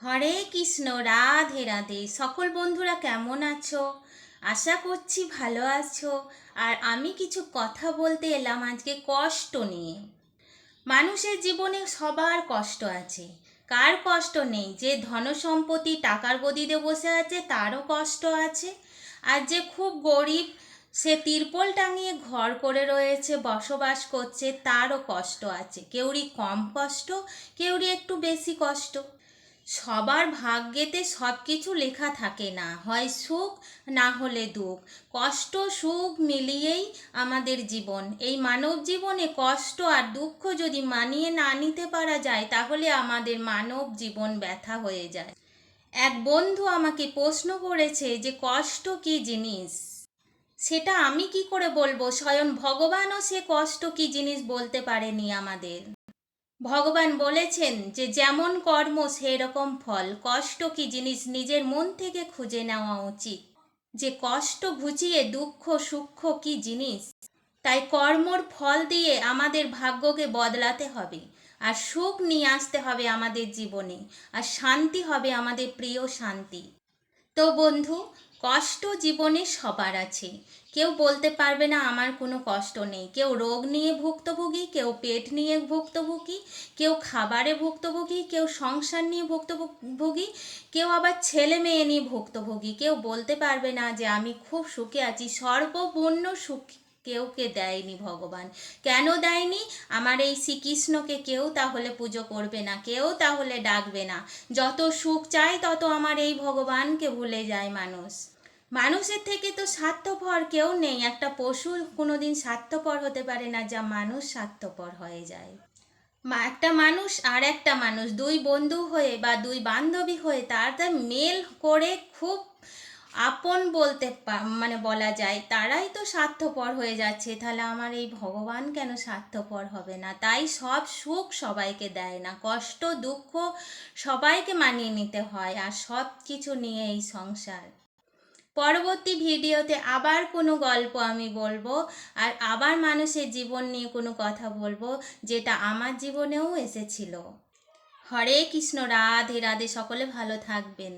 হরে কৃষ্ণ, রাধে রাধে। সকল বন্ধুরা কেমন আছো? আশা করছি ভালো আছো। আর আমি কিছু কথা বলতে এলাম আজকে কষ্ট নিয়ে। মানুষের জীবনে সবার কষ্ট আছে। কার কষ্ট নেই? যে ধনসম্পত্তি টাকার গদিতে বসে আছে তারও কষ্ট আছে। আর যে খুব গরিব, সে তিরপল টাঙিয়ে ঘর করে রয়েছে, বসবাস করছে, তারও কষ্ট আছে। কেউরি কম কষ্ট, কেউরি একটু বেশি কষ্ট। সবার ভাগ্যেতে সব কিছু লেখা থাকে না, হয় সুখ না হলে দুঃখ। কষ্ট সুখ মিলিয়েই আমাদের জীবন। এই মানব জীবনে কষ্ট আর দুঃখ যদি মানিয়ে না নিতে পারা যায়, তাহলে আমাদের মানব জীবন ব্যথা হয়ে যায়। এক বন্ধু আমাকে প্রশ্ন করেছে যে কষ্ট কি জিনিস। সেটা আমি কি করে বলবো? স্বয়ং ভগবানও সে কষ্ট কি জিনিস বলতে পারেনি আমাদের। ভগবান বলেছেন যে যেমন কর্ম সেরকম ফল। কষ্ট কি জিনিস নিজের মন থেকে খুঁজে নেওয়া উচিত, যে কষ্ট ঘুচিয়ে দুঃখ সূক্ষ্ম কি জিনিস। তাই কর্মর ফল দিয়ে আমাদের ভাগ্যকে বদলাতে হবে, আর সুখ নিয়ে আসতে হবে আমাদের জীবনে, আর শান্তি হবে আমাদের প্রিয় শান্তি। তো বন্ধু, কষ্ট জীবনে সবার আছে। কেউ বলতে পারবে না আমার কোনো কষ্ট নেই। কেউ রোগ নিয়ে ভুক্তভোগী, কেউ পেট নিয়ে ভুক্তভোগী, কেউ খাবারে ভুক্তভোগী, কেউ সংসার নিয়ে ভুক্তভোগী, কেউ আবার ছেলে মেয়ে নিয়ে ভুক্তভোগী। কেউ বলতে পারবে না যে আমি খুব সুখে আছি। সর্বপূর্ণ সুখ কেউকে দেয়নি ভগবান। কেন দেয়নি? আমার এই শ্রীকৃষ্ণকে কেউ তাহলে পুজো করবে না, কেউ তাহলে ডাকবে না। যত সুখ চাই তত আমার এই ভগবানকে ভুলে যায় মানুষ। মানুষের থেকে তো স্বার্থপর কেউ নেই। একটা পশু কোনোদিন স্বার্থপর হতে পারে না, যা মানুষ স্বার্থপর হয়ে যায়। একটা মানুষ আর একটা মানুষ দুই বন্ধু হয়ে বা দুই বান্ধবী হয়ে তারা মেল করে খুব আপন বলতে মানে বলা যায়, তারাই তো স্বার্থপর হয়ে যাচ্ছে। তাহলে আমার এই ভগবান কেন স্বার্থপর হবে না? তাই সব সুখ সবাইকে দেয় না, কষ্ট দুঃখ সবাইকে মানিয়ে নিতে হয়। আর সব কিছু নিয়ে এই সংসার। পরবর্তী ভিডিওতে আবার কোনো গল্প আমি বলবো, আর আবার মানুষের জীবন নিয়ে কোনো কথা বলবো, যেটা আমার জীবনেও এসেছিল। হরে কৃষ্ণ, রাধে রাধে। সকলে ভালো থাকবেন।